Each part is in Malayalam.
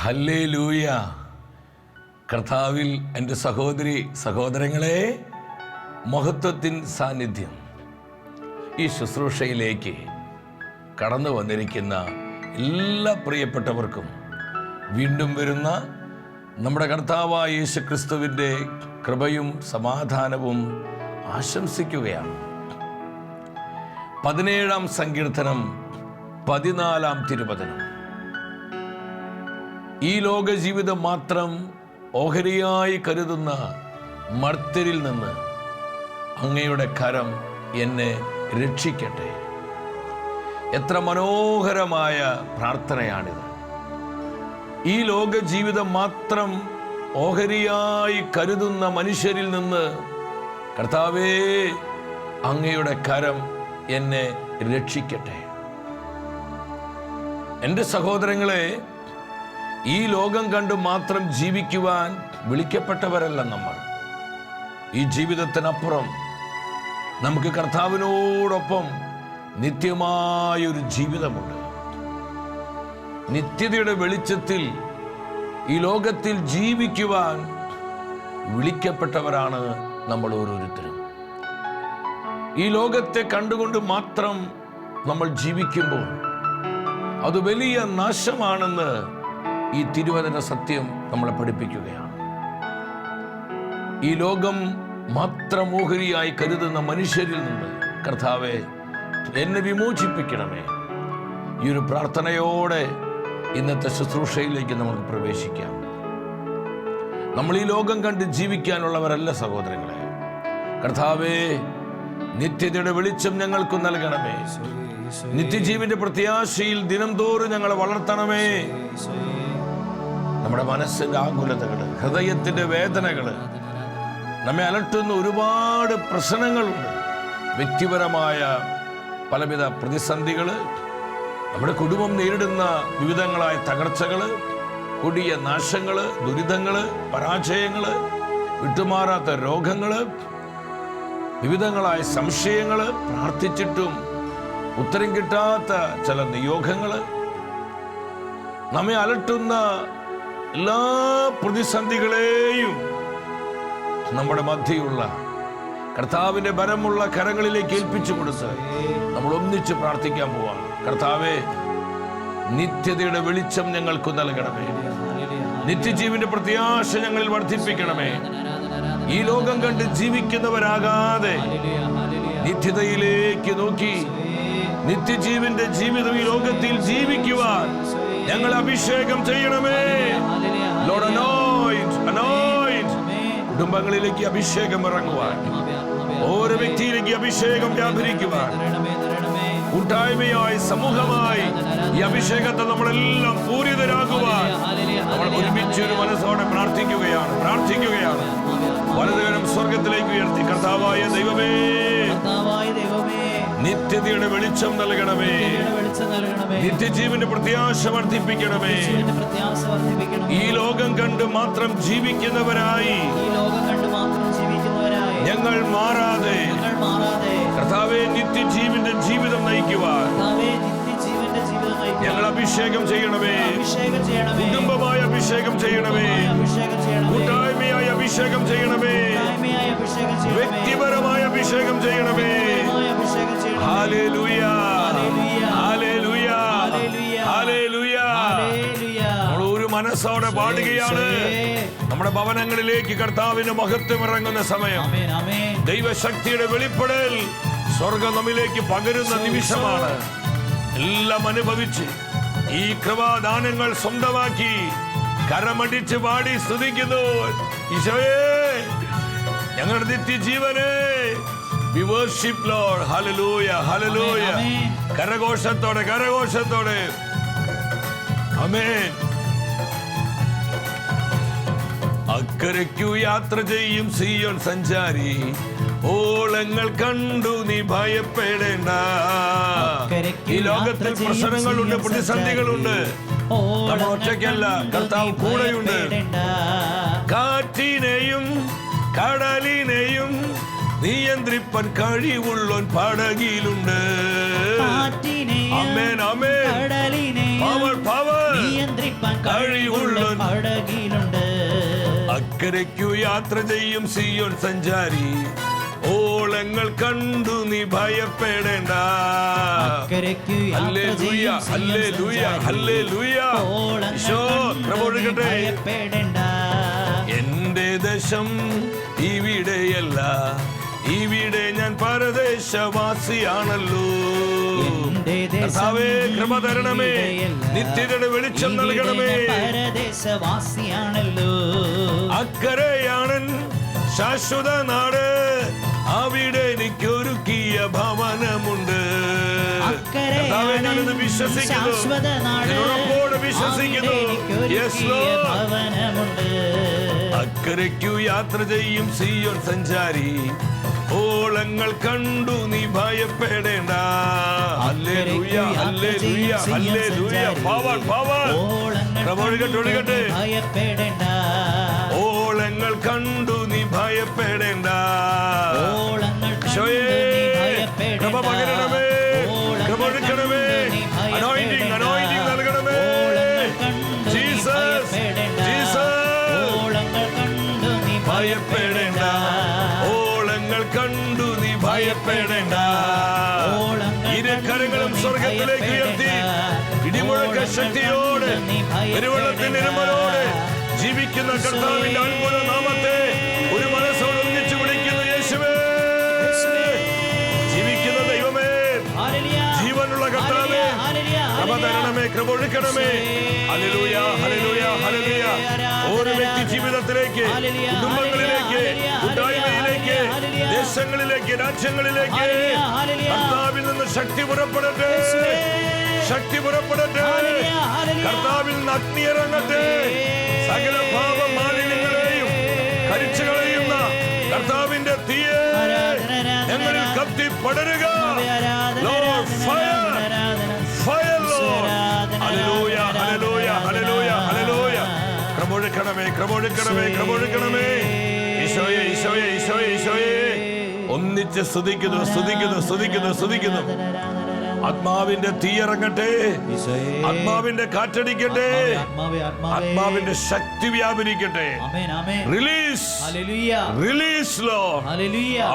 ഹല്ലേലൂയ. കർത്താവിൽ എൻ്റെ സഹോദരി സഹോദരങ്ങളെ, മഹത്വത്തിൻ സാന്നിധ്യം ഈ ശുശ്രൂഷയിലേക്ക് കടന്നു വന്നിരിക്കുന്ന എല്ലാ പ്രിയപ്പെട്ടവർക്കും വീണ്ടും വരുന്ന നമ്മുടെ കർത്താവായ യേശു ക്രിസ്തുവിൻ്റെ കൃപയും സമാധാനവും ആശംസിക്കുകയാണ്. 17-ാം സങ്കീർത്തനം 14-ാം തിരുവചനം. ഈ ലോക ജീവിതം മാത്രം ഓഹരിയായി കരുതുന്ന മർത്യരിൽ നിന്ന് അങ്ങയുടെ കരം എന്നെ രക്ഷിക്കട്ടെ. എത്ര മനോഹരമായ പ്രാർത്ഥനയാണിത്. ഈ ലോക ജീവിതം മാത്രം ഓഹരിയായി കരുതുന്ന മനുഷ്യരിൽ നിന്ന് കർത്താവേ, അങ്ങയുടെ കരം എന്നെ രക്ഷിക്കട്ടെ. എൻ്റെ സഹോദരങ്ങളെ, ഈ ലോകം കണ്ട് മാത്രം ജീവിക്കുവാൻ വിളിക്കപ്പെട്ടവരല്ല നമ്മൾ. ഈ ജീവിതത്തിനപ്പുറം നമുക്ക് കർത്താവിനോടൊപ്പം നിത്യമായൊരു ജീവിതമുണ്ട്. നിത്യതയുടെ വെളിച്ചത്തിൽ ഈ ലോകത്തിൽ ജീവിക്കുവാൻ വിളിക്കപ്പെട്ടവരാണ് നമ്മൾ ഓരോരുത്തരും. ഈ ലോകത്തെ കണ്ടുകൊണ്ട് മാത്രം നമ്മൾ ജീവിക്കുമ്പോൾ അത് വലിയ നാശമാണെന്ന് ഈ തിരുവചന സത്യം നമ്മളെ പഠിപ്പിക്കുകയാണ്. ഈ ലോകം മാത്രം ഓഹരിയായി കരുതുന്ന മനുഷ്യരിൽ നിന്ന് കർത്താവേ, എന്നെ വിമോചിപ്പിക്കണമേ. ഈ ഒരു പ്രാർത്ഥനയോടെ ഇന്നത്തെ ശുശ്രൂഷയിലേക്ക് നമുക്ക് പ്രവേശിക്കാം. നമ്മൾ ഈ ലോകം കണ്ട് ജീവിക്കാനുള്ളവരല്ല സഹോദരങ്ങളെ. കർത്താവേ, നിത്യതയുടെ വെളിച്ചം ഞങ്ങൾക്ക് നൽകണമേ. നിത്യജീവന്റെ പ്രത്യാശയിൽ ദിനം തോറും ഞങ്ങളെ വളർത്തണമേ. നമ്മുടെ മനസ്സിന്റെ ആകുലതകള്, ഹൃദയത്തിന്റെ വേദനകള്, നമ്മെ അലട്ടുന്ന ഒരുപാട് പ്രശ്നങ്ങളുണ്ട്. വ്യക്തിപരമായ പലവിധ പ്രതിസന്ധികള്, നമ്മുടെ കുടുംബം നേരിടുന്ന വിവിധങ്ങളായ തകർച്ചകള്, കൊടിയ നാശങ്ങള്, ദുരിതങ്ങള്, പരാജയങ്ങള്, വിട്ടുമാറാത്ത രോഗങ്ങള്, വിവിധങ്ങളായ സംശയങ്ങള്, പ്രാർത്ഥിച്ചിട്ടും ഉത്തരം കിട്ടാത്ത ചില നിയോഗങ്ങള്, നമ്മെ അലട്ടുന്ന എല്ലാ പ്രതിസന്ധികളെയും നമ്മുടെ മധ്യയുള്ള കർത്താവിന്റെ ബലമുള്ള കരങ്ങളിലേക്ക് ഏൽപ്പിച്ചു കൊടുത്ത് നമ്മൾ ഒന്നിച്ച് പ്രാർത്ഥിക്കാൻ പോവാണ്. കർത്താവേ, നിത്യതയുടെ വെളിച്ചം ഞങ്ങൾക്ക് നൽകണമേ. നിത്യജീവന്റെ പ്രത്യാശ ഞങ്ങളിൽ വർദ്ധിപ്പിക്കണമേ. ഈ ലോകം കണ്ട് ജീവിക്കുന്നവരാകാതെ നിത്യതയിലേക്ക് നോക്കി നിത്യജീവന്റെ ജീവിതം ഈ ലോകത്തിൽ ജീവിക്കുവാൻ ഞങ്ങൾ അഭിഷേകം ചെയ്യണമേ. Lord, anoint, anoint. കുടുംബങ്ങളിലേക്ക് അഭിഷേകം ഇറങ്ങുവാൻ, ഓരോ വ്യക്തിയിലേക്ക് അഭിഷേകം വ്യാപരിക്കുവാൻ, കൂട്ടായ്മയായി സമൂഹമായി ഈ അഭിഷേകത്തെ നമ്മളെല്ലാം പൂരിതരാകുവാൻ നമ്മൾ ഒരുമിച്ച് ഒരു മനസ്സോടെ പ്രാർത്ഥിക്കുകയാണ്. വലതുകരം സ്വർഗത്തിലേക്ക് ഉയർത്തി, കർത്താവായ ദൈവമേ, നിത്യതയുടെ വെളിച്ചം നൽകണമേ. നിത്യജീവന്റെ പ്രത്യാശ വർദ്ധിപ്പിക്കണമേ. ഈ ലോകം കണ്ട് മാത്രം ജീവിക്കുന്നവരായി ഞങ്ങൾ മാറാതെ കർത്താവേ, നിത്യജീവന്റെ ജീവിതം നയിക്കുവാൻ ഞങ്ങൾ അഭിഷേകം ചെയ്യണമേ. കുടുംബമായ അഭിഷേകം ചെയ്യണമേ. കൂട്ടായ്മയായ അഭിഷേകം ചെയ്യണമേ. വ്യക്തിപരമായ അഭിഷേകം ചെയ്യണമേ. ഹല്ലേലൂയ, ഹല്ലേലൂയ, ഹല്ലേലൂയ. നമ്മൾ ഒരു മനസ്സോടെ പാടുകയാണ്. നമ്മുടെ ഭവനങ്ങളിലേക്ക് കർത്താവിന്റെ മഹത്വം ഇറങ്ങുന്ന സമയം, ദൈവശക്തിയുടെ വെളിപ്പെടൽ സ്വർഗം നമ്മിലേക്ക് പകരുന്ന നിമിഷമാണ്. എല്ലാം അനുഭവിച്ച് ഈ കൃപാദാനങ്ങൾ സ്വന്തമാക്കി കരമടിച്ച് പാടി സ്തുതിക്കുന്നു. ഈശോയേ, ഞങ്ങളുടെ നിത്യജീവനെ, we worship Lord. Hallelujah, hallelujah. കരഘോഷത്തോടെ ആമേൻ. അക്കരയ്ക്കു യാത്ര ചെയ്യും സിയോൻ സഞ്ചാരി, ഓളങ്ങൾ കണ്ടു നീ ഭയപ്പെടേണ്ട. ഈ ലോകത്തിൽ പ്രശ്നങ്ങളുണ്ട്, പ്രതിസന്ധികളുണ്ട്. നമ്മൾ ഒറ്റയ്ക്കല്ല, കർത്താവ് കൂടെയുണ്ട്. കാറ്റിനെയും കടലിനെയും നിയന്ത്രിപ്പൻ കഴിവുള്ളോൻ പടകിലുണ്ട്. ആമേൻ, ആമേൻ. Power, power. കഴിവുള്ള അക്കരയ്ക്കു യാത്ര ചെയ്യും സിയോൻ സഞ്ചാരി, ഓളങ്ങൾ കണ്ടു നീ ഭയപ്പെടേണ്ട. ഹല്ലേലൂയ, ഹല്ലേലൂയ, ഹല്ലേലൂയ. ഈശോ കൃപ ഒഴുകട്ടെ. എന്റെ ദേശം ഇവിടെയല്ല, ഇവിടെ ഞാൻ പരദേശവാസിയാണല്ലോ. കർത്താവേ കൃപ തരണമേ, നിത്യതയുടെ വെളിച്ചം നൽകണമേ. അക്കരയാണൻ ശാശ്വത നാട്, അവിടെ എനിക്കൊരുക്കിയ ഭവനമുണ്ട്. കർത്താവേ ഞാനിത് വിശ്വസിക്കുന്നു, ഉറപ്പോടെ വിശ്വസിക്കുന്നു. Yes Lord. അക്കരയ്ക്കു യാത്ര ചെയ്യും സിയോൻ സഞ്ചാരി, ഓളങ്ങൾ കണ്ടു നീ ഭയപ്പെടേണ്ട. ഹല്ലേലൂയ, ഹല്ലേലൂയ, ഹല്ലേലൂയ. Power, power. ഒഴുകട്ടെ. ഓളങ്ങൾ കണ്ടു നീ ഭയപ്പെടേണ്ട. കൃപ പകരണമേ, കൃപ ഒഴുകണമേ. അനോയിന്റിംഗ്, അനോയിന്റിംഗ് നൽകണമേ. Jesus, Jesus. ഭയപ്പെടേണ്ട, ഓളങ്ങൾ കണ്ടു നീ ഭയപ്പെടേണ്ട. ഇരുകരങ്ങളും സ്വർഗത്തിലേക്ക് ഉയർത്തി ഇടിമുഴക്ക ശക്തിയോട് പെരുവെള്ളത്തിന്റെ ഇരുമലോട് ജീവിക്കുന്ന കർത്താവിന്റെ അത്ഭുത നാമത്തെ ഒരു മനസ്സോട് ഒന്നിച്ചു വിളിക്കുന്നു. യേശുവേ, ജീവിക്കുന്ന ദൈവമേ, ജീവനുള്ള കർത്താവേ, കൃപ തരണമേ, കൃപ ഒഴുക്കണമേ. ഹല്ലേലൂയ, ഹല്ലേലൂയ, ഹല്ലേലൂയ. ഓരോ വ്യക്തി ജീവിതത്തിലേക്ക്, കുടുംബങ്ങളിലേക്ക്, കൂട്ടായ്മയിലേക്ക്, ദേശങ്ങളിലേക്ക്, രാജ്യങ്ങളിലേക്ക് കർത്താവിൽ നിന്ന് ശക്തി പുറപ്പെടട്ടെ, ശക്തി പുറപ്പെടട്ടെ. കർത്താവിൽ നിന്ന് അഗ്നി ഇറങ്ങട്ടെ. സകല പാപ മാലിന്യങ്ങളെയും കരിച്ചു കളയുന്ന കർത്താവിന്റെ തീയെ ഞങ്ങളിൽ കത്തി പടരുക. Lord fire, fire lord. ഹല്ലേലൂയ, ഹല്ലേലൂയ, ഹല്ലേലൂയ, ഹല്ലേലൂയ. ക്രമൊഴുക്കണമേ, ക്രമൊഴുക്കണമേ, ക്രമൊഴുക്കണമേ. ഈശോയെ, ഈശോയെ, ഈശോയെ, ഈശോയെ. ഒന്നിച്ച് സ്തുതിക്കുന്നു, സ്തുതിക്കുന്നു, സ്തുതിക്കുന്നു, സ്തുതിക്കുന്നു. ആത്മാവിന്റെ തീയിറങ്ങട്ടെ, ആത്മാവിന്റെ കാറ്റടിക്കട്ടെ, ആത്മാവിന്റെ ശക്തി വ്യാപരിക്കട്ടെ. Release, release lord.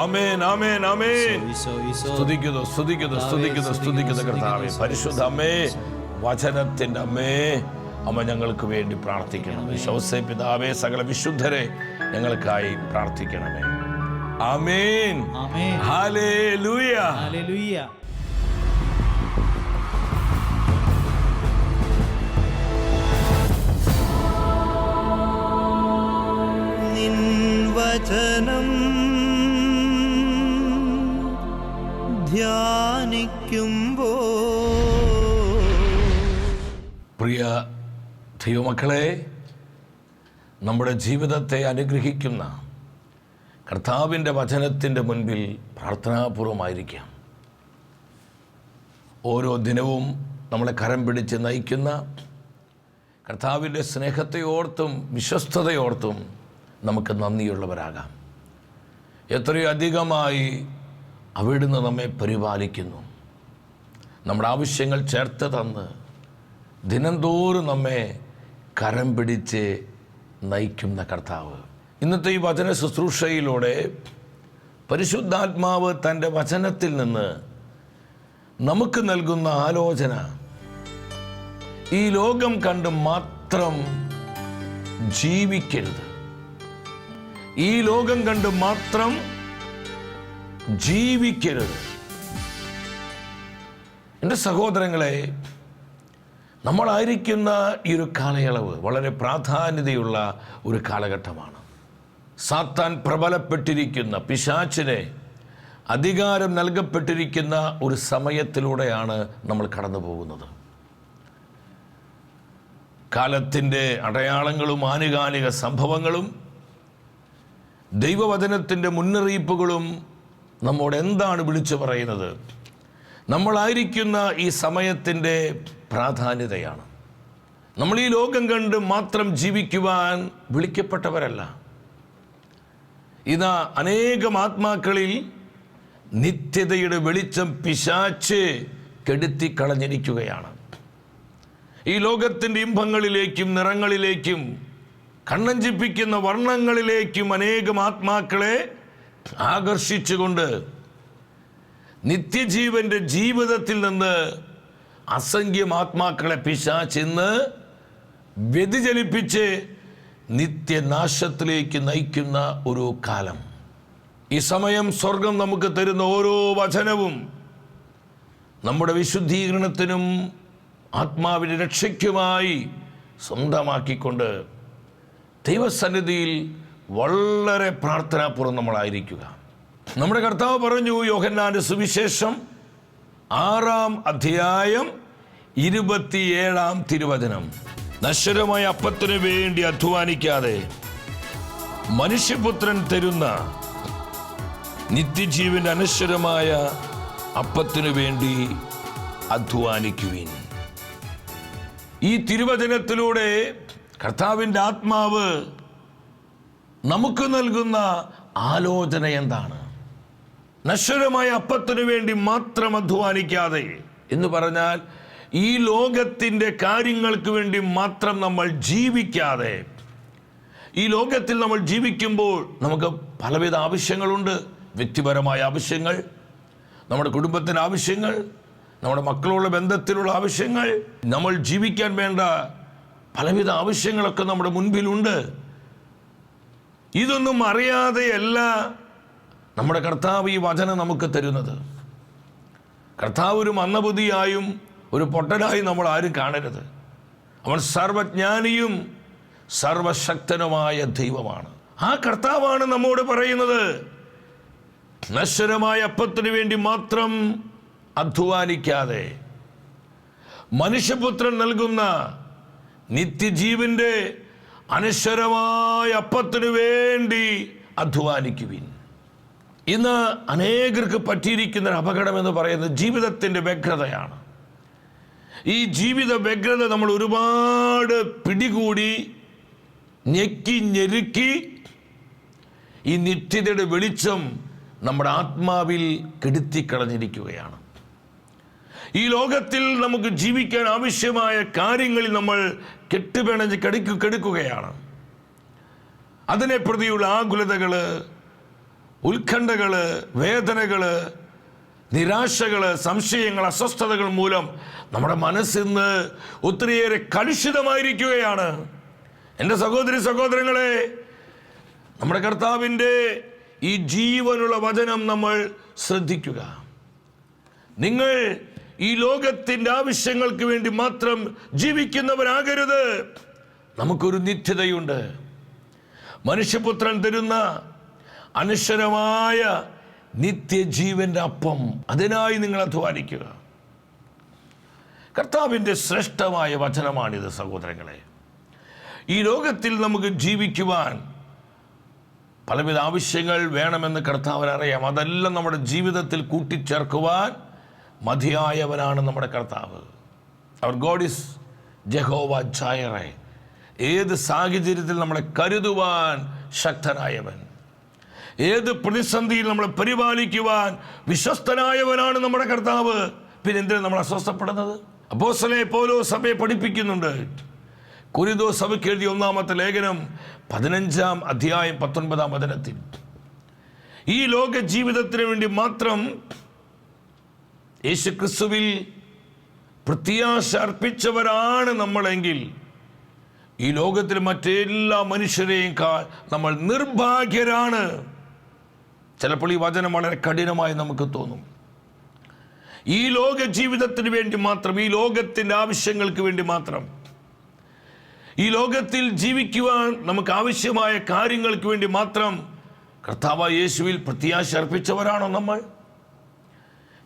ആമേൻ, ആമേൻ, ആമേൻ. സ്തുതിക്കുന്നു, സ്തുതിക്കുന്നു, സ്തുതിക്കുന്നു, സ്തുതിക്കുന്നു കർത്താവേ. പരിശുദ്ധ അമ്മേ, വചനത്തിന്റെ അമ്മേ, അമ്മ ഞങ്ങൾക്ക് വേണ്ടി പ്രാർത്ഥിക്കണം. ഔസേപ്പ് പിതാവേ, സകല വിശുദ്ധരെ ഞങ്ങൾക്കായി പ്രാർത്ഥിക്കണമേ. ആമേൻ, ഹല്ലേലൂയ, ഹല്ലേലൂയ. വചനം ധ്യാനിക്കുമ്പോൾ പ്രിയ ദൈവമക്കളെ, നമ്മുടെ ജീവിതത്തെ അനുഗ്രഹിക്കുന്ന കർത്താവിൻ്റെ വചനത്തിൻ്റെ മുൻപിൽ പ്രാർത്ഥനാപൂർവമായിരിക്കാം. ഓരോ ദിനവും നമ്മളെ കരം പിടിച്ച് നയിക്കുന്ന കർത്താവിൻ്റെ സ്നേഹത്തെ ഓർത്തും വിശ്വസ്തതയോർത്തും നമുക്ക് നന്ദിയുള്ളവരാകാം. എത്രയോ അധികമായി അവിടുന്ന് നമ്മെ പരിപാലിക്കുന്നു. നമ്മുടെ ആവശ്യങ്ങൾ ചേർത്ത് തന്ന് ദിനംതോറും നമ്മെ കരം പിടിച്ച് നയിക്കുന്ന കർത്താവ്. ഇന്നത്തെ ഈ വചന ശുശ്രൂഷയിലൂടെ പരിശുദ്ധാത്മാവ് തൻ്റെ വചനത്തിൽ നിന്ന് നമുക്ക് നൽകുന്ന ആലോചന, ഈ ലോകം കണ്ട് മാത്രം ജീവിക്കരുത്, ഈ ലോകം കണ്ട് മാത്രം ജീവിക്കരുത്. എൻ്റെ സഹോദരങ്ങളെ, നമ്മളായിരിക്കുന്ന ഈ ഒരു കാലയളവ് വളരെ പ്രാധാന്യതയുള്ള ഒരു കാലഘട്ടമാണ്. സാത്താൻ പ്രബലപ്പെട്ടിരിക്കുന്ന, പിശാചിനെ അധികാരം നൽകപ്പെട്ടിരിക്കുന്ന ഒരു സമയത്തിലൂടെയാണ് നമ്മൾ കടന്നു പോകുന്നത്. കാലത്തിൻ്റെ അടയാളങ്ങളും ആനുകാലിക സംഭവങ്ങളും ദൈവവചനത്തിൻ്റെ മുന്നറിയിപ്പുകളും നമ്മോട് എന്താണ് വിളിച്ചു പറയുന്നത്? നമ്മളായിരിക്കുന്ന ഈ സമയത്തിൻ്റെ പ്രാധാന്യതയാണ്. നമ്മൾ ഈ ലോകം കണ്ട് മാത്രം ജീവിക്കുവാൻ വിളിക്കപ്പെട്ടവരല്ല. ഇതാ അനേകം ആത്മാക്കളിൽ നിത്യതയുടെ വെളിച്ചം പിശാച് കെടുത്തിക്കളഞ്ഞിരിക്കുകയാണ്. ഈ ലോകത്തിൻ്റെ ഇമ്പങ്ങളിലേക്കും നിറങ്ങളിലേക്കും കണ്ണഞ്ചിപ്പിക്കുന്ന വർണ്ണങ്ങളിലേക്കും അനേകം ആത്മാക്കളെ ആകർഷിച്ചുകൊണ്ട് നിത്യജീവന്റെ ജീവിതത്തിൽ നിന്ന് അസംഖ്യം ആത്മാക്കളെ പിശാചിന്ന് വ്യതിചലിപ്പിച്ച് നിത്യനാശത്തിലേക്ക് നയിക്കുന്ന ഒരു കാലം. ഈ സമയം സ്വർഗം നമുക്ക് തരുന്ന ഓരോ വചനവും നമ്മുടെ വിശുദ്ധീകരണത്തിനും ആത്മാവിൻ്റെ രക്ഷയ്ക്കുമായി സ്വന്തമാക്കിക്കൊണ്ട് ദൈവസന്നിധിയിൽ വളരെ പ്രാർത്ഥനാപൂർവ്വം നമ്മളായിരിക്കുക. നമ്മുടെ കർത്താവ് പറഞ്ഞു, യോഹന്നാന്റെ സുവിശേഷം 6-ാം അധ്യായം 27-ാം തിരുവചനം, നശ്വരമായ അപ്പത്തിനു വേണ്ടി അധ്വാനിക്കാതെ മനുഷ്യപുത്രൻ തരുന്ന നിത്യജീവന്റെ അനശ്വരമായ അപ്പത്തിനു വേണ്ടി അധ്വാനിക്കുവിൻ. ഈ തിരുവചനത്തിലൂടെ കർത്താവിൻ്റെ ആത്മാവ് നമുക്ക് നൽകുന്ന ആലോചന എന്താണ്? നശ്വരമായ അപ്പത്തിനു വേണ്ടി മാത്രം അധ്വാനിക്കാതെ എന്ന് പറഞ്ഞാൽ ഈ ലോകത്തിൻ്റെ കാര്യങ്ങൾക്ക് വേണ്ടി മാത്രം നമ്മൾ ജീവിക്കാതെ, ഈ ലോകത്തിൽ നമ്മൾ ജീവിക്കുമ്പോൾ നമുക്ക് പലവിധ ആവശ്യങ്ങളുണ്ട്. വ്യക്തിപരമായ ആവശ്യങ്ങൾ, നമ്മുടെ കുടുംബത്തിൻ്റെ ആവശ്യങ്ങൾ, നമ്മുടെ മക്കളുള്ള ബന്ധത്തിലുള്ള ആവശ്യങ്ങൾ, നമ്മൾ ജീവിക്കാൻ വേണ്ട പലവിധ ആവശ്യങ്ങളൊക്കെ നമ്മുടെ മുൻപിലുണ്ട്. ഇതൊന്നും അറിയാതെയല്ല നമ്മുടെ കർത്താവ് ഈ വചനം നമുക്ക് തരുന്നത്. കർത്താവ് ഒരു മന്ദബുദ്ധിയായും ഒരു പൊട്ടനായും നമ്മൾ ആരും കാണരുത്. അവൻ സർവജ്ഞാനിയും സർവശക്തനുമായ ദൈവമാണ്. ആ കർത്താവാണ് നമ്മോട് പറയുന്നത്, നശ്വരമായ അപ്പത്തിനു വേണ്ടി മാത്രം അധ്വാനിക്കാതെ മനുഷ്യപുത്രൻ നൽകുന്ന നിത്യജീവന്റെ അനശ്വരമായ അപ്പത്തിനു വേണ്ടി അധ്വാനിക്കുവിൻ. ഇന്ന് അനേകർക്ക് പറ്റിയിരിക്കുന്ന ഒരു അപകടം എന്ന് പറയുന്നത് ജീവിതത്തിൻ്റെ വ്യഗ്രതയാണ്. ഈ ജീവിത വ്യഗ്രത നമ്മൾ ഒരുപാട് പിടികൂടി ഞെക്കി ഞെരുക്കി ഈ നിത്യതയുടെ വെളിച്ചം നമ്മുടെ ആത്മാവിൽ കെടുത്തിക്കളഞ്ഞിരിക്കുകയാണ്. ഈ ലോകത്തിൽ നമുക്ക് ജീവിക്കാൻ ആവശ്യമായ കാര്യങ്ങളിൽ നമ്മൾ കെട്ടുപിണഞ്ഞ് കെടുക്കുകയാണ്. അതിനെ പ്രതിയുള്ള ആകുലതകൾ, ഉത്കണ്ഠകൾ, വേദനകൾ, നിരാശകൾ, സംശയങ്ങൾ, അസ്വസ്ഥതകൾ മൂലം നമ്മുടെ മനസ്സിന്ന് ഒത്തിരിയേറെ കലുഷിതമായിരിക്കുകയാണ്. എൻ്റെ സഹോദരി സഹോദരങ്ങളെ, നമ്മുടെ കർത്താവിൻ്റെ ഈ ജീവനുള്ള വചനം നമ്മൾ ശ്രദ്ധിക്കുക. നിങ്ങൾ ഈ ലോകത്തിൻ്റെ ആവശ്യങ്ങൾക്ക് വേണ്ടി മാത്രം ജീവിക്കുന്നവരാകരുത്. നമുക്കൊരു നിത്യതയുണ്ട്. മനുഷ്യപുത്രൻ തരുന്ന അനശ്വരമായ നിത്യജീവന്റെ അപ്പം, അതിനായി നിങ്ങൾ അധ്വാനിക്കുക. കർത്താവിൻ്റെ ശ്രേഷ്ഠമായ വചനമാണിത് സഹോദരങ്ങളെ. ഈ ലോകത്തിൽ നമുക്ക് ജീവിക്കുവാൻ പലവിധ ആവശ്യങ്ങൾ വേണമെന്ന് കർത്താവിനറിയാം. അതെല്ലാം നമ്മുടെ ജീവിതത്തിൽ കൂട്ടിച്ചേർക്കുവാൻ മതിയായവനാണ് നമ്മുടെ കർത്താവ്. അവർ ഗോഡ് ഈസ് ജഹോവ ജായറെ. ഏത് സാഹചര്യത്തിൽ നമ്മളെ കരുതുവാൻ ശക്തനായവൻ, ഏത് പ്രതിസന്ധിയിൽ നമ്മളെ പരിപാലിക്കുവാൻ വിശ്വസ്തനായവനാണ് നമ്മുടെ കർത്താവ്. പിന്നെ എന്തിനാണ് നമ്മൾ അസ്വസ്ഥപ്പെടുന്നത്? അപ്പോസ്തലനായ പൗലോസ് സഭയെ പഠിപ്പിക്കുന്നുണ്ട്. കൊരിന്തോസ് സഭയ്ക്ക് എഴുതിയ 1-ാമത്തെ ലേഖനം 15-ാം അധ്യായം 19-ാം വചനത്തിൽ, ഈ ലോക ജീവിതത്തിന് വേണ്ടി മാത്രം യേശുക്രിസ്തുവിൽ പ്രത്യാശ അർപ്പിച്ചവരാണ് നമ്മളെങ്കിൽ ഈ ലോകത്തിൽ മറ്റെല്ലാ മനുഷ്യരെയും നമ്മൾ നിർഭാഗ്യരാണ്. ചിലപ്പോൾ ഈ വചനം വളരെ കഠിനമായി നമുക്ക് തോന്നും. ഈ ലോക ജീവിതത്തിന് വേണ്ടി മാത്രം, ഈ ലോകത്തിൻ്റെ ആവശ്യങ്ങൾക്ക് വേണ്ടി മാത്രം, ഈ ലോകത്തിൽ ജീവിക്കുവാൻ നമുക്ക് ആവശ്യമായ കാര്യങ്ങൾക്ക് വേണ്ടി മാത്രം കർത്താവായ യേശുവിൽ പ്രത്യാശ അർപ്പിച്ചവരാണോ നമ്മൾ?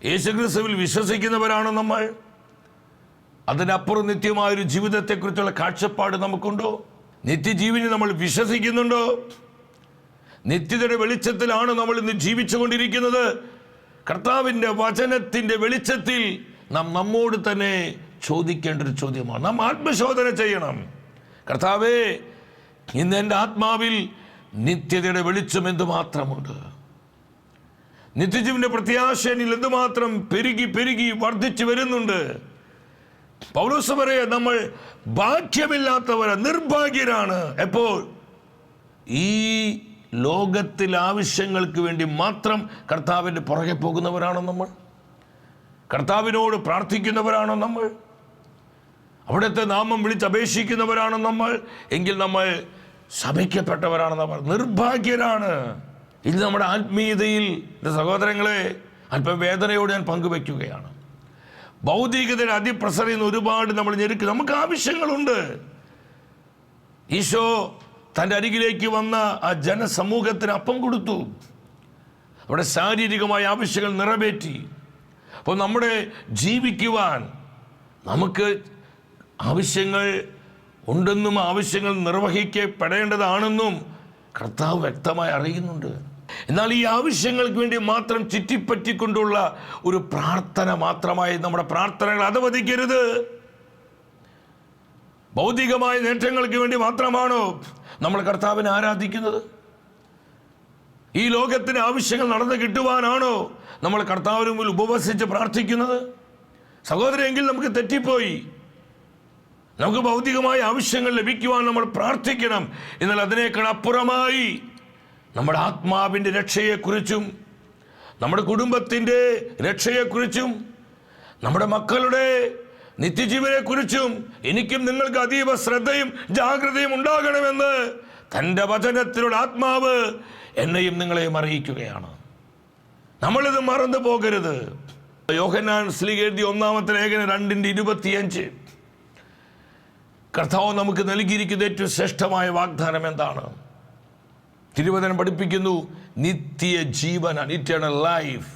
യേശുക്രിസ്തുവിൽ വിശ്വസിക്കുന്നവരാണോ നമ്മൾ? അതിനപ്പുറം നിത്യമായൊരു ജീവിതത്തെക്കുറിച്ചുള്ള കാഴ്ചപ്പാട് നമുക്കുണ്ടോ? നിത്യജീവനെ നമ്മൾ വിശ്വസിക്കുന്നുണ്ടോ? നിത്യതയുടെ വെളിച്ചത്തിലാണ് നമ്മൾ ഇന്ന് ജീവിച്ചുകൊണ്ടിരിക്കുന്നത്. കർത്താവിൻ്റെ വചനത്തിൻ്റെ വെളിച്ചത്തിൽ നാം നമ്മോട് തന്നെ ചോദിക്കേണ്ട ഒരു ചോദ്യമാണ്. നാം ആത്മശോധന ചെയ്യണം. കർത്താവേ, ഇന്ന് എൻ്റെ ആത്മാവിൽ നിത്യതയുടെ വെളിച്ചം എന്തുമാത്രമുണ്ട്, നിത്യജീവന്റെ പ്രത്യാശ എന്നിൽ എന്തുമാത്രം പെരുകി പെരുകി വർദ്ധിച്ചു വരുന്നുണ്ട്. പൗലോസ് പറയാ, നമ്മൾ ഭാഗ്യമില്ലാത്തവർ, നിർഭാഗ്യരാണ്. എപ്പോൾ? ഈ ലോകത്തിൽ ആവശ്യങ്ങൾക്ക് വേണ്ടി മാത്രം കർത്താവിൻ്റെ പുറകെ പോകുന്നവരാണോ നമ്മൾ? കർത്താവിനോട് പ്രാർത്ഥിക്കുന്നവരാണോ നമ്മൾ? അവിടുത്തെ നാമം വിളിച്ചപേക്ഷിക്കുന്നവരാണോ നമ്മൾ? എങ്കിൽ നമ്മൾ ശപിക്കപ്പെട്ടവരാണ് നമ്മൾ, നിർഭാഗ്യരാണ്. ഇത് നമ്മുടെ ആത്മീയതയിൽ സഹോദരങ്ങളെ അല്പം വേദനയോട് ഞാൻ പങ്കുവയ്ക്കുകയാണ്. ഭൗതികതയുടെ അതിപ്രസരിന്ന് ഒരുപാട് നമ്മൾ ഞെരുക്കി. നമുക്ക് ആവശ്യങ്ങളുണ്ട്. ഈശോ തൻ്റെ അരികിലേക്ക് വന്ന ആ ജനസമൂഹത്തിന് അപ്പം കൊടുത്തു, അവിടെ ശാരീരികമായ ആവശ്യങ്ങൾ നിറവേറ്റി. അപ്പോൾ നമ്മുടെ ജീവിക്കുവാൻ നമുക്ക് ആവശ്യങ്ങൾ ഉണ്ടെന്നും ആവശ്യങ്ങൾ നിർവഹിക്കപ്പെടേണ്ടതാണെന്നും കർത്താവ് വ്യക്തമായി അറിയുന്നുണ്ട്. എന്നാൽ ഈ ആവശ്യങ്ങൾക്ക് വേണ്ടി മാത്രം ചുറ്റിപ്പറ്റിക്കൊണ്ടുള്ള ഒരു പ്രാർത്ഥന മാത്രമായി നമ്മുടെ പ്രാർത്ഥനകൾ അധപതിക്കരുത്. ഭൗതികമായ നേട്ടങ്ങൾക്ക് വേണ്ടി മാത്രമാണോ നമ്മൾ കർത്താവിനെ ആരാധിക്കുന്നത്? ഈ ലോകത്തിന് ആവശ്യങ്ങൾ നടന്നു കിട്ടുവാനാണോ നമ്മൾ കർത്താവിന് മുമ്പിൽ ഉപവസിച്ച് പ്രാർത്ഥിക്കുന്നത്? സഹോദരനെങ്കിൽ നമുക്ക് തെറ്റിപ്പോയി. നമുക്ക് ഭൗതികമായ ആവശ്യങ്ങൾ ലഭിക്കുവാൻ നമ്മൾ പ്രാർത്ഥിക്കണം. എന്നാൽ അതിനേക്കാൾ അപ്പുറമായി നമ്മുടെ ആത്മാവിൻ്റെ രക്ഷയെക്കുറിച്ചും നമ്മുടെ കുടുംബത്തിൻ്റെ രക്ഷയെക്കുറിച്ചും നമ്മുടെ മക്കളുടെ നിത്യജീവനെക്കുറിച്ചും എനിക്കും നിങ്ങൾക്ക് അതീവ ശ്രദ്ധയും ജാഗ്രതയും ഉണ്ടാകണമെന്ന് തൻ്റെ വചനത്തിലുള്ള ആത്മാവ് എന്നെയും നിങ്ങളെയും അറിയിക്കുകയാണ്. നമ്മളിത് മറന്നു പോകരുത്. യോഹന്നാൻ ശ്ലീഹ എഴുതിയ 1-ാമത്തെ ലേഖനം 2:25 കർത്താവ് നമുക്ക് നൽകിയിരിക്കുന്ന ഏറ്റവും ശ്രേഷ്ഠമായ വാഗ്ദാനം എന്താണ്? തിരുവചനം പഠിപ്പിക്കുന്നു, നിത്യജീവനാണ്. Eternal life,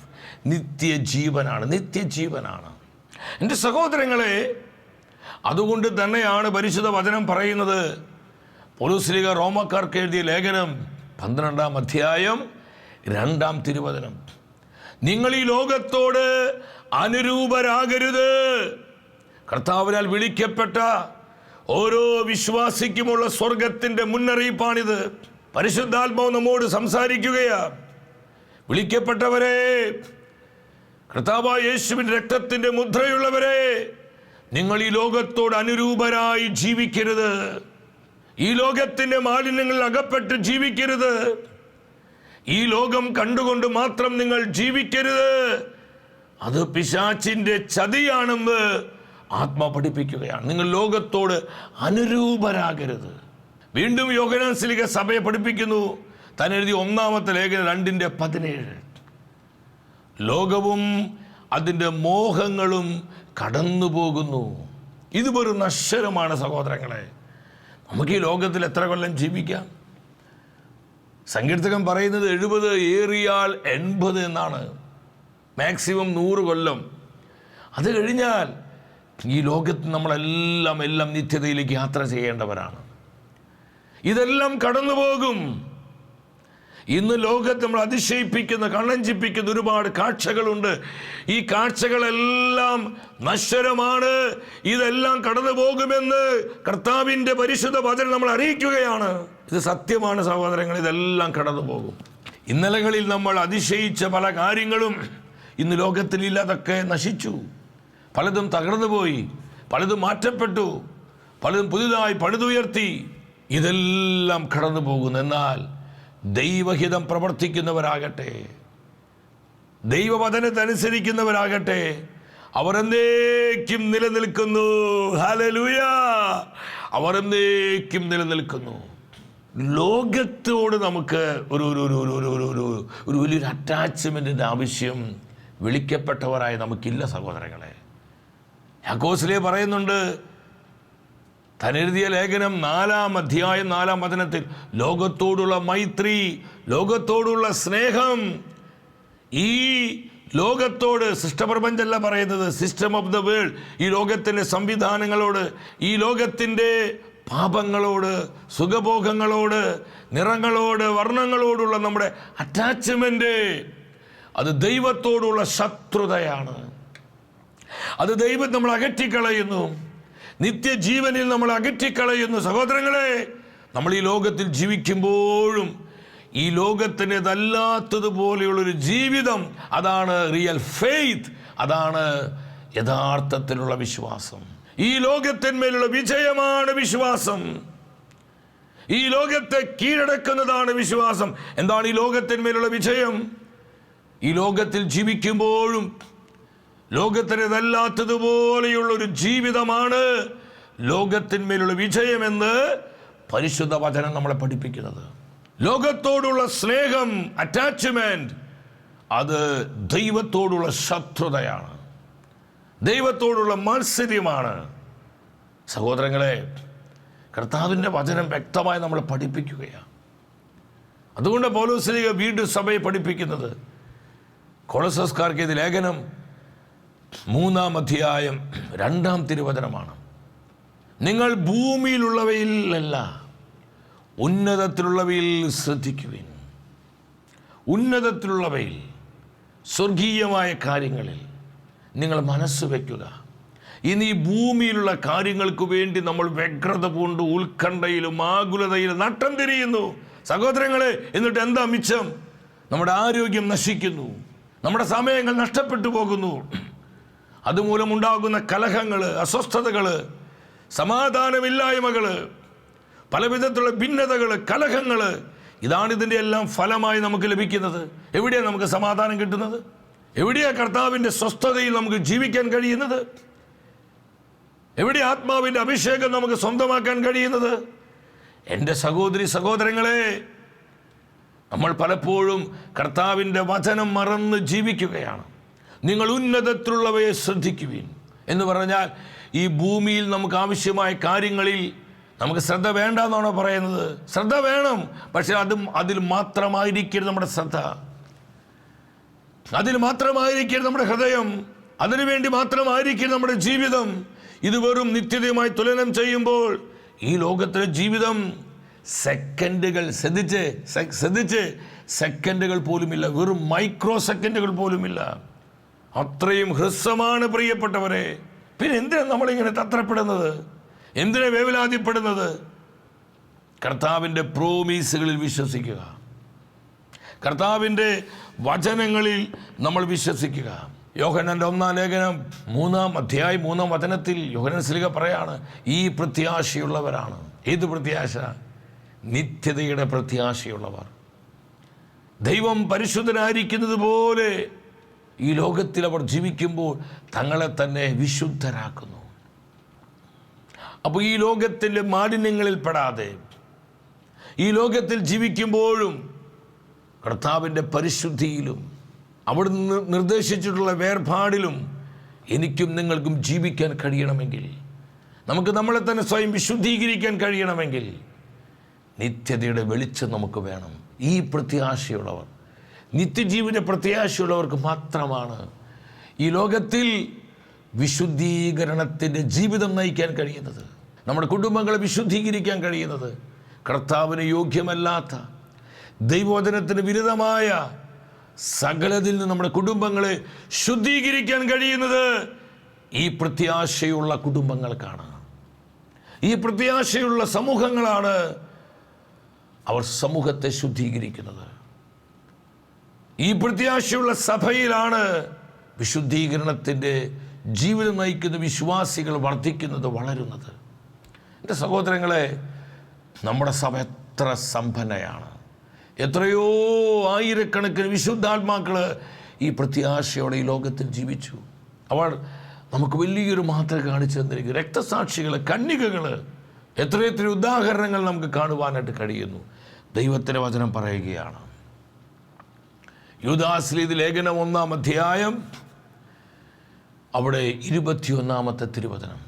നിത്യജീവനാണ്, നിത്യജീവനാണ്. എൻ്റെ സഹോദരങ്ങളെ, അതുകൊണ്ട് തന്നെയാണ് പരിശുദ്ധ വചനം പറയുന്നത്. പൗലോസ് ശ്ലീഹ റോമക്കാർക്ക് എഴുതിയ ലേഖനം 12-ാം അധ്യായം 2-ാം തിരുവചനം, നിങ്ങൾ ഈ ലോകത്തോട് അനുരൂപരാകരുത്. കർത്താവിനാൽ വിളിക്കപ്പെട്ട ഓരോ വിശ്വാസിക്കുമുള്ള സ്വർഗത്തിൻ്റെ മുന്നറിയിപ്പാണിത്. പരിശുദ്ധാത്മാവ് നമ്മോട് സംസാരിക്കുകയാ. വിളിക്കപ്പെട്ടവരെ, കർത്താവായ യേശുവിൻ്റെ രക്തത്തിൻ്റെ മുദ്രയുള്ളവരെ, നിങ്ങൾ ഈ ലോകത്തോട് അനുരൂപരായി ജീവിക്കരുത്. ഈ ലോകത്തിൻ്റെ മാലിന്യങ്ങളിൽ അകപ്പെട്ട് ജീവിക്കരുത്. ഈ ലോകം കണ്ടുകൊണ്ട് മാത്രം നിങ്ങൾ ജീവിക്കരുത്. അത് പിശാചിൻ്റെ ചതിയാണെന്ന് ആത്മ പഠിപ്പിക്കുകയാണ്. നിങ്ങൾ ലോകത്തോട് അനുരൂപരാകരുത്. വീണ്ടും യോഹന്നാൻ ശ്ലീഹ സഭയെ പഠിപ്പിക്കുന്നു. താൻ എഴുതിയ 1-ാമത്തെ ലേഖനം 2:17, ലോകവും അതിൻ്റെ മോഹങ്ങളും കടന്നു പോകുന്നു. ഇത് വെറും നശ്വരമാണ് സഹോദരങ്ങളെ. നമുക്ക് ഈ ലോകത്തിൽ എത്ര കൊല്ലം ജീവിക്കാം? സങ്കീർത്തകൻ പറയുന്നത് 70, ഏറിയാൽ 80 എന്നാണ്. മാക്സിമം 100 കൊല്ലം. അത് കഴിഞ്ഞാൽ ഈ ലോകത്ത് നമ്മളെല്ലാം നിത്യതയിലേക്ക് യാത്ര ചെയ്യേണ്ടവരാണ്. ഇതെല്ലാം കടന്നു പോകും. ഇന്ന് ലോകത്ത് നമ്മൾ അതിശയിപ്പിക്കുന്ന, കണ്ണഞ്ചിപ്പിക്കുന്ന ഒരുപാട് കാഴ്ചകളുണ്ട്. ഈ കാഴ്ചകളെല്ലാം നശ്വരമാണ്. ഇതെല്ലാം കടന്നു പോകുമെന്ന് കർത്താവിൻ്റെ പരിശുദ്ധ വചനം നമ്മൾ അറിയിക്കുകയാണ്. ഇത് സത്യമാണ് സഹോദരങ്ങൾ, ഇതെല്ലാം കടന്നു പോകും. ഇന്നലകളിൽ നമ്മൾ അതിശയിച്ച പല കാര്യങ്ങളും ഇന്ന് ലോകത്തിലില്ല. അതൊക്കെ നശിച്ചു. പലതും തകർന്നു പോയി, പലതും മാറ്റപ്പെട്ടു, പലതും പുതുതായി പണിതുയർത്തി. ഇതെല്ലാം കടന്നു പോകുന്നു. എന്നാൽ ദൈവഹിതം പ്രവർത്തിക്കുന്നവരാകട്ടെ, ദൈവവചനത്തനുസരിക്കുന്നവരാകട്ടെ, അവർ എന്നേക്കും നിലനിൽക്കുന്നു. ഹല്ലേലൂയ! അവർ എന്നേക്കും നിലനിൽക്കുന്നു. ലോകത്തോട് നമുക്ക് ഒരു വലിയൊരു അറ്റാച്ച്മെൻറ്റിൻ്റെ ആവശ്യം വിളിക്കപ്പെട്ടവരായി നമുക്കില്ല സഹോദരങ്ങളെ. യാക്കോബ് പറയുന്നുണ്ട്, താൻ എഴുതിയ ലേഖനം 4-ാം അധ്യായം 4-ാം വചനത്തിൽ, ലോകത്തോടുള്ള മൈത്രി, ലോകത്തോടുള്ള സ്നേഹം, ഈ ലോകത്തോട്, സൃഷ്ടപ്രപഞ്ചമല്ല പറയുന്നത്, സിസ്റ്റം ഓഫ് ദ വേൾഡ്, ഈ ലോകത്തിൻ്റെ സംവിധാനങ്ങളോട്, ഈ ലോകത്തിൻ്റെ പാപങ്ങളോട്, സുഖഭോഗങ്ങളോട്, നിറങ്ങളോട്, വർണ്ണങ്ങളോടുള്ള നമ്മുടെ അറ്റാച്ച്മെന്റ്, അത് ദൈവത്തോടുള്ള ശത്രുതയാണ്. അത് ദൈവം നമ്മൾ അകറ്റിക്കളയുന്നു. നിത്യജീവനിൽ നമ്മൾ അകറ്റിക്കളയുന്നു. സഹോദരങ്ങളെ, നമ്മൾ ഈ ലോകത്തിൽ ജീവിക്കുമ്പോഴും ഈ ലോകത്തിൻ്റെതല്ലാത്തതുപോലെയുള്ളൊരു ജീവിതം, അതാണ് റിയൽ ഫെയ്ത്ത്, അതാണ് യഥാർത്ഥത്തിലുള്ള വിശ്വാസം. ഈ ലോകത്തിന്മേലുള്ള വിജയമാണ് വിശ്വാസം. ഈ ലോകത്തെ കീഴടക്കുന്നതാണ് വിശ്വാസം. എന്താണ് ഈ ലോകത്തിന്മേലുള്ള വിജയം? ഈ ലോകത്തിൽ ജീവിക്കുമ്പോഴും ലോകത്തിനതല്ലാത്തതുപോലെയുള്ള ഒരു ജീവിതമാണ് ലോകത്തിന്മേലുള്ള വിജയമെന്ന് പരിശുദ്ധ വചനം നമ്മളെ പഠിപ്പിക്കുന്നത്. ലോകത്തോടുള്ള സ്നേഹം, അറ്റാച്ച്മെന്റ്, അത് ദൈവത്തോടുള്ള ശത്രുതയാണ്, ദൈവത്തോടുള്ള മത്സര്യമാണ്. സഹോദരങ്ങളെ, കർത്താവിൻ്റെ വചനം വ്യക്തമായി നമ്മളെ പഠിപ്പിക്കുകയാണ്. അതുകൊണ്ട് പൗലോസ്ലീഹ വീണ്ടും സഭയെ പഠിപ്പിക്കുന്നത് കൊളോസ്യർക്കാർക്ക് എഴുതിയ ലേഖനം 3-ാം അധ്യായം 2-ാം തിരുവചനമാണ്. നിങ്ങൾ ഭൂമിയിലുള്ളവയിലല്ല, ഉന്നതത്തിലുള്ളവയിൽ ശ്രദ്ധിക്കുവിൻ. ഉന്നതത്തിലുള്ളവയിൽ, സ്വർഗീയമായ കാര്യങ്ങളിൽ നിങ്ങൾ മനസ്സ് വയ്ക്കുക. ഇനി ഈ ഭൂമിയിലുള്ള കാര്യങ്ങൾക്ക് വേണ്ടി നമ്മൾ വ്യഗ്രത പൂണ്ട് ഉത്കണ്ഠയിലും ആകുലതയിലും നട്ടം തിരിയുന്നു. സഹോദരങ്ങളെ, എന്നിട്ട് എന്താ മിച്ചം? നമ്മുടെ ആരോഗ്യം നശിക്കുന്നു, നമ്മുടെ സമയങ്ങൾ നഷ്ടപ്പെട്ടു പോകുന്നു. അതുമൂലമുണ്ടാകുന്ന കലഹങ്ങൾ, അസ്വസ്ഥതകൾ, സമാധാനമില്ലായ്മകൾ, പലവിധത്തിലുള്ള ഭിന്നതകൾ, കലഹങ്ങൾ, ഇതാണ് ഇതിൻ്റെ എല്ലാം ഫലമായി നമുക്ക് ലഭിക്കുന്നത്. എവിടെയാണ് നമുക്ക് സമാധാനം കിട്ടുന്നത്? എവിടെയാണ് കർത്താവിൻ്റെ സ്വസ്ഥതയിൽ നമുക്ക് ജീവിക്കാൻ കഴിയുന്നത്? എവിടെ ആത്മാവിൻ്റെ അഭിഷേകം നമുക്ക് സ്വന്തമാക്കാൻ കഴിയുന്നത്? എൻ്റെ സഹോദരി സഹോദരങ്ങളെ, നമ്മൾ പലപ്പോഴും കർത്താവിൻ്റെ വചനം മറന്ന് ജീവിക്കുകയാണ്. നിങ്ങൾ ഉന്നതത്തിലുള്ളവയെ ശ്രദ്ധിക്കുവിൻ എന്ന് പറഞ്ഞാൽ ഈ ഭൂമിയിൽ നമുക്ക് ആവശ്യമായ കാര്യങ്ങളിൽ നമുക്ക് ശ്രദ്ധ വേണ്ട എന്നാണോ പറയുന്നത്? ശ്രദ്ധ വേണം, പക്ഷെ അതിൽ മാത്രമായിരിക്കരുത് നമ്മുടെ ശ്രദ്ധ, അതിൽ മാത്രമായിരിക്കരുത് നമ്മുടെ ഹൃദയം, അതിനുവേണ്ടി മാത്രമായിരിക്കും നമ്മുടെ ജീവിതം. ഇത് വെറും നിത്യതയുമായി തുലനം ചെയ്യുമ്പോൾ ഈ ലോകത്തിലെ ജീവിതം സെക്കൻഡുകൾ, ശ്രദ്ധിച്ച് സെക്കൻഡുകൾ പോലുമില്ല, വെറും മൈക്രോ സെക്കൻഡുകൾ പോലുമില്ല. അത്രയും ഹ്രസ്വമാണ് പ്രിയപ്പെട്ടവരെ. പിന്നെ എന്തിനാണ് നമ്മളിങ്ങനെ തത്രപ്പെടുന്നത്? എന്തിനാ വേവലാതിപ്പെടുന്നത്? കർത്താവിൻ്റെ പ്രോമീസുകളിൽ വിശ്വസിക്കുക, കർത്താവിൻ്റെ വചനങ്ങളിൽ നമ്മൾ വിശ്വസിക്കുക. യോഹന്നാന്റെ 1-ാം ലേഖനം 3-ാം അധ്യായം 3-ാം വചനത്തിൽ യോഹന്നാൻ ശ്ലീഹ പറയാണ്, ഈ പ്രത്യാശയുള്ളവരാണ്. ഏത് പ്രത്യാശ? നിത്യതയുടെ പ്രത്യാശയുള്ളവർ. ദൈവം പരിശുദ്ധനായിരിക്കുന്നത് പോലെ ഈ ലോകത്തിൽ അവർ ജീവിക്കുമ്പോൾ തങ്ങളെ തന്നെ വിശുദ്ധരാക്കുന്നു. അപ്പോൾ ഈ ലോകത്തിൻ്റെ മാലിന്യങ്ങളിൽ പെടാതെ ഈ ലോകത്തിൽ ജീവിക്കുമ്പോഴും കർത്താവിൻ്റെ പരിശുദ്ധിയിലും അവിടുന്ന് നിർദ്ദേശിച്ചിട്ടുള്ള വേർപാടിലും എനിക്കും നിങ്ങൾക്കും ജീവിക്കാൻ കഴിയണമെങ്കിൽ, നമുക്ക് നമ്മളെ തന്നെ സ്വയം വിശുദ്ധീകരിക്കാൻ കഴിയണമെങ്കിൽ നിത്യതയുടെ വെളിച്ചം നമുക്ക് വേണം. ഈ പ്രത്യാശയുള്ളവർ, നിത്യജീവന പ്രത്യാശയുള്ളവർക്ക് മാത്രമാണ് ഈ ലോകത്തിൽ വിശുദ്ധീകരണത്തിൻ്റെ ജീവിതം നയിക്കാൻ കഴിയുന്നത്, നമ്മുടെ കുടുംബങ്ങളെ വിശുദ്ധീകരിക്കാൻ കഴിയുന്നത്. കർത്താവിന് യോഗ്യമല്ലാത്ത, ദൈവവചനത്തിന് വിരുദ്ധമായ സകലതിൽ നിന്ന് നമ്മുടെ കുടുംബങ്ങളെ ശുദ്ധീകരിക്കാൻ കഴിയുന്നത് ഈ പ്രത്യാശയുള്ള കുടുംബങ്ങൾക്കാണ്. ഈ പ്രത്യാശയുള്ള സമൂഹങ്ങളാണ് അവർ സമൂഹത്തെ ശുദ്ധീകരിക്കുന്നത്. ഈ പ്രത്യാശയുള്ള സഭയിലാണ് വിശുദ്ധീകരണത്തിൻ്റെ ജീവിതം നയിക്കുന്ന വിശ്വാസികൾ വർദ്ധിക്കുന്നത്, വളരുന്നത്. എൻ്റെ സഹോദരങ്ങളെ, നമ്മുടെ സഭ എത്ര സമ്പന്നയാണ്! എത്രയോ ആയിരക്കണക്കിന് വിശുദ്ധാത്മാക്കൾ ഈ പ്രത്യാശയോടെ ഈ ലോകത്തിൽ ജീവിച്ചു. അവർ നമുക്ക് വലിയൊരു മാതൃക കാണിച്ചു തന്നിരിക്കും. രക്തസാക്ഷികൾ, കന്യകകൾ, എത്രയെത്ര ഉദാഹരണങ്ങൾ നമുക്ക് കാണുവാനായിട്ട് കഴിയുന്നു. ദൈവത്തിൻ്റെ വചനം പറയുകയാണ്, യൂദാശ്ലീഹ ലേഖനം 1-ാം അധ്യായം അവിടെ 21-ാമത്തെ തിരുവചനം,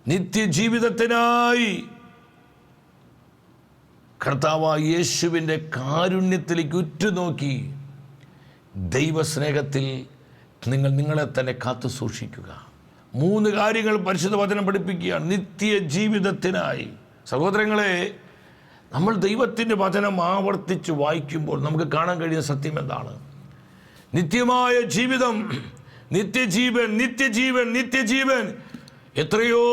നിത്യജീവിതത്തിനായി കർത്താവായ യേശുവിൻ്റെ കാരുണ്യത്തിലേക്ക് ഉറ്റുനോക്കി ദൈവസ്നേഹത്തിൽ നിങ്ങളെ തന്നെ കാത്തു സൂക്ഷിക്കുക. 3 കാര്യങ്ങൾ പരിശുദ്ധ വചനം പഠിപ്പിക്കുകയാണ്, നിത്യജീവിതത്തിനായി. സഹോദരങ്ങളെ, നമ്മൾ ദൈവത്തിൻ്റെ വചനം ആവർത്തിച്ച് വായിക്കുമ്പോൾ നമുക്ക് കാണാൻ കഴിയുന്ന സത്യം എന്താണ്? നിത്യമായ ജീവിതം, നിത്യജീവൻ, നിത്യജീവൻ, നിത്യജീവൻ. എത്രയോ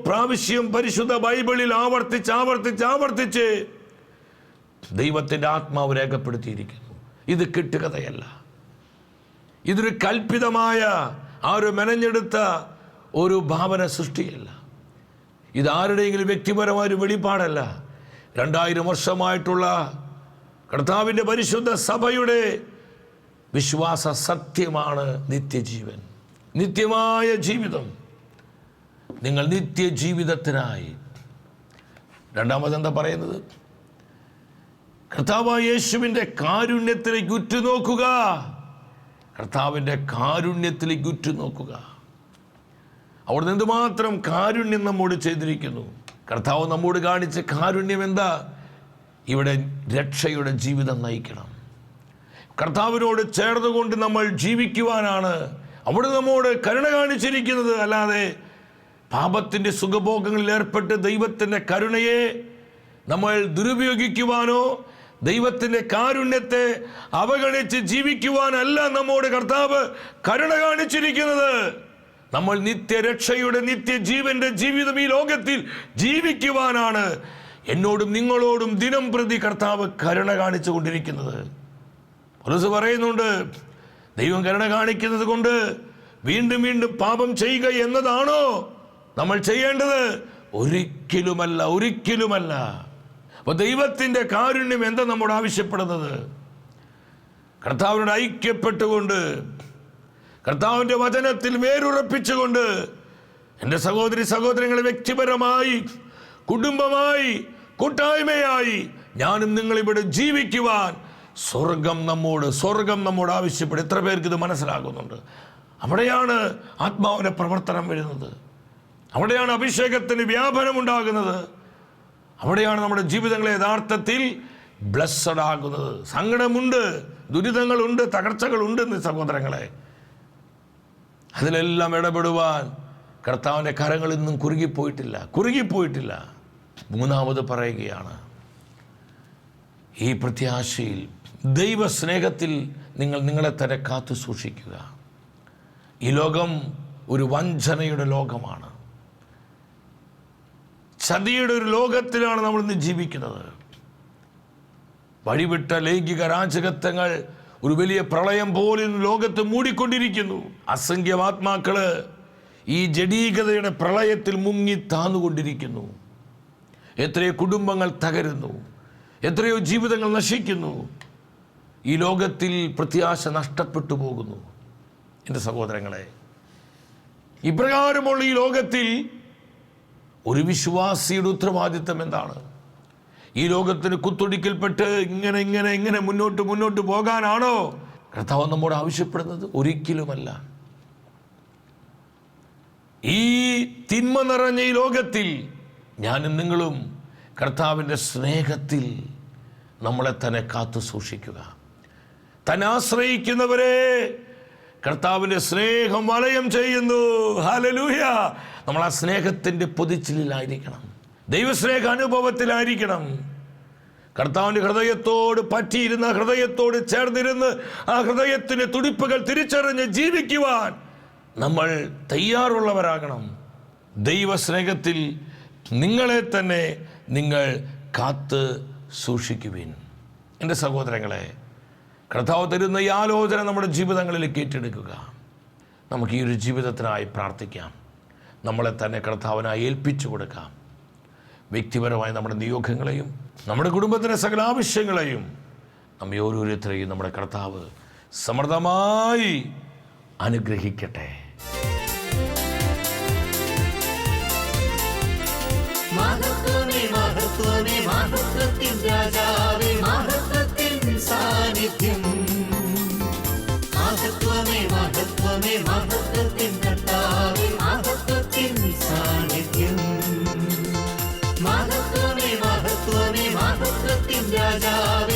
പ്രാവശ്യം പരിശുദ്ധ ബൈബിളിൽ ആവർത്തിച്ച് ദൈവത്തിൻ്റെ ആത്മാവ് രേഖപ്പെടുത്തിയിരിക്കുന്നു. ഇത് കിട്ടുകഥയല്ല, ഇതൊരു കൽപ്പിതമായ, ആ ഒരു മെനഞ്ഞെടുത്ത ഒരു ഭാവന സൃഷ്ടിയല്ല. ഇതാരുടെയെങ്കിലും വ്യക്തിപരമായ ഒരു വെളിപ്പാടല്ല. 2000 വർഷമായിട്ടുള്ള കർത്താവിൻ്റെ പരിശുദ്ധ സഭയുടെ വിശ്വാസ സത്യമാണ് നിത്യജീവൻ, നിത്യമായ ജീവിതം. നിങ്ങൾ നിത്യജീവിതത്തിനായി, രണ്ടാമതെന്താ പറയുന്നത്? കർത്താവായ യേശുവിൻ്റെ കാരുണ്യത്തിലേക്ക് ഉറ്റുനോക്കുക. കർത്താവിൻ്റെ കാരുണ്യത്തിലേക്ക് ഉറ്റുനോക്കുക. അവിടുന്ന് എന്തുമാത്രം കാരുണ്യം നമ്മോട് ചെയ്തിരിക്കുന്നു. കർത്താവ് നമ്മോട് കാണിച്ച കാരുണ്യം എന്താ? ഇവിടെ രക്ഷയുടെ ജീവിതം നയിക്കണം. കർത്താവിനോട് ചേർന്നുകൊണ്ട് നമ്മൾ ജീവിക്കുവാനാണ് അവിടെ നമ്മോട് കരുണ കാണിച്ചിരിക്കുന്നത്. അല്ലാതെ പാപത്തിൻ്റെ സുഖഭോഗങ്ങളിൽ ഏർപ്പെട്ട് ദൈവത്തിൻ്റെ കരുണയെ നമ്മൾ ദുരുപയോഗിക്കുവാനോ ദൈവത്തിൻ്റെ കാരുണ്യത്തെ അവഗണിച്ച് ജീവിക്കുവാനല്ല നമ്മോട് കർത്താവ് കരുണ കാണിച്ചിരിക്കുന്നത്. നമ്മൾ നിത്യരക്ഷയുടെ നിത്യജീവന്റെ ജീവിതം ഈ ലോകത്തിൽ ജീവിക്കുവാനാണ് എന്നോടും നിങ്ങളോടും ദിനം പ്രതി കർത്താവ് കരുണ കാണിച്ചു കൊണ്ടിരിക്കുന്നത്. പൗലോസ് പറയുന്നുണ്ട്, ദൈവം കരുണ കാണിക്കുന്നത് കൊണ്ട് വീണ്ടും വീണ്ടും പാപം ചെയ്യുക എന്നതാണോ നമ്മൾ ചെയ്യേണ്ടത്? ഒരിക്കലുമല്ല, ഒരിക്കലുമല്ല. അപ്പോൾ ദൈവത്തിൻ്റെ കാരുണ്യം എന്താ നമ്മോട് ആവശ്യപ്പെടുന്നത്? കർത്താവിനോട് ഐക്യപ്പെട്ടുകൊണ്ട്, കർത്താവിൻ്റെ വചനത്തിൽ വേരുറപ്പിച്ചുകൊണ്ട്, എൻ്റെ സഹോദരി സഹോദരങ്ങളെ വ്യക്തിപരമായി, കുടുംബമായി, കൂട്ടായ്മയായി ഞാനും നിങ്ങളിവിടെ ജീവിക്കുവാൻ സ്വർഗം നമ്മോട് ആവശ്യപ്പെടും. എത്ര പേർക്ക് ഇത് മനസ്സിലാകുന്നുണ്ട്? അവിടെയാണ് ആത്മാവിൻ്റെ പ്രവർത്തനം വരുന്നത്. അവിടെയാണ് അഭിഷേകത്തിന് വ്യാപനമുണ്ടാകുന്നത്. അവിടെയാണ് നമ്മുടെ ജീവിതങ്ങളെ യഥാർത്ഥത്തിൽ ബ്ലെസ്സഡ് ആകുന്നത്. സങ്കടമുണ്ട്, ദുരിതങ്ങളുണ്ട്, തകർച്ചകളുണ്ട് സഹോദരങ്ങളെ. അതിലെല്ലാം ഇടപെടുവാൻ കർത്താവിൻ്റെ കരങ്ങൾ ഇന്നും കുറുകിപ്പോയിട്ടില്ല. മൂന്നാമത് പറയുകയാണ്, ഈ പ്രത്യാശയിൽ ദൈവസ്നേഹത്തിൽ നിങ്ങളെ തന്നെ കാത്തു സൂക്ഷിക്കുക. ഈ ലോകം ഒരു വഞ്ചനയുടെ ലോകമാണ്, ചതിയുടെ ഒരു ലോകത്തിലാണ് നമ്മൾ ഇന്ന് ജീവിക്കുന്നത്. വഴിവിട്ട ലൈംഗിക രാജകത്വങ്ങൾ ഒരു വലിയ പ്രളയം പോലെ ലോകത്ത് മൂടിക്കൊണ്ടിരിക്കുന്നു. അസംഖ്യം ആത്മാക്കള് ഈ ജഡീകതയുടെ പ്രളയത്തിൽ മുങ്ങി താന്നുകൊണ്ടിരിക്കുന്നു. എത്രയോ കുടുംബങ്ങൾ തകരുന്നു, എത്രയോ ജീവിതങ്ങൾ നശിക്കുന്നു. ഈ ലോകത്തിൽ പ്രത്യാശ നഷ്ടപ്പെട്ടു പോകുന്നു. എൻ്റെ സഹോദരങ്ങളെ, ഇപ്രകാരമുള്ള ഈ ലോകത്തിൽ ഒരു വിശ്വാസിയുടെ ഉത്തരവാദിത്തം എന്താണ്? ഈ ലോകത്തിന് കുത്തൊടിക്കൽപ്പെട്ട് ഇങ്ങനെ മുന്നോട്ട് പോകാനാണോ കർത്താവ് നമ്മോട് ആവശ്യപ്പെടുന്നത്? ഒരിക്കലുമല്ല. ഈ തിന്മ നിറഞ്ഞ ഈ ലോകത്തിൽ ഞാനും നിങ്ങളും കർത്താവിൻ്റെ സ്നേഹത്തിൽ നമ്മളെ തന്നെ കാത്തു സൂക്ഷിക്കുക. തന്നെ ആശ്രയിക്കുന്നവരെ കർത്താവിൻ്റെ സ്നേഹം വലയം ചെയ്യുന്നു. ഹല്ലേലൂയ! നമ്മൾ ആ സ്നേഹത്തിൻ്റെ പൊതിച്ചിലായിരിക്കണം, ദൈവസ്നേഹ അനുഭവത്തിലായിരിക്കണം. കർത്താവിൻ്റെ ഹൃദയത്തോട് പറ്റിയിരുന്ന, ഹൃദയത്തോട് ചേർന്നിരുന്ന് ആ ഹൃദയത്തിൻ്റെ തുടിപ്പുകൾ തിരിച്ചറിഞ്ഞ് ജീവിക്കുവാൻ നമ്മൾ തയ്യാറുള്ളവരാകണം. ദൈവസ്നേഹത്തിൽ നിങ്ങളെ തന്നെ നിങ്ങൾ കാത്ത് സൂക്ഷിക്കുവിൻ. എൻ്റെ സഹോദരങ്ങളെ, കർത്താവ് തരുന്ന ഈ ആലോചന നമ്മുടെ ജീവിതങ്ങളിലേക്ക് ഏറ്റെടുക്കുക. നമുക്ക് ഈ ഒരു ജീവിതത്തിനായി പ്രാർത്ഥിക്കാം. നമ്മളെ തന്നെ കർത്താവിനായി ഏൽപ്പിച്ചു കൊടുക്കാം. വ്യക്തിപരമായി നമ്മുടെ നിയോഗങ്ങളെയും നമ്മുടെ കുടുംബത്തിൻ്റെ സകല ആവശ്യങ്ങളെയും നമ്മെ ഓരോരുത്തരെയും നമ്മുടെ കർത്താവ് സമൃദ്ധമായി അനുഗ്രഹിക്കട്ടെ. മഹത്വത്തിൻ രാജാവേ, മഹത്വത്തിൻ സാന്നിധ്യം. മഹത്വത്തിൻ കർത്താവേ, മഹത്വത്തിൻ സാന്നിധ്യം. മഹത്വത്തിൻ രാജാവേ,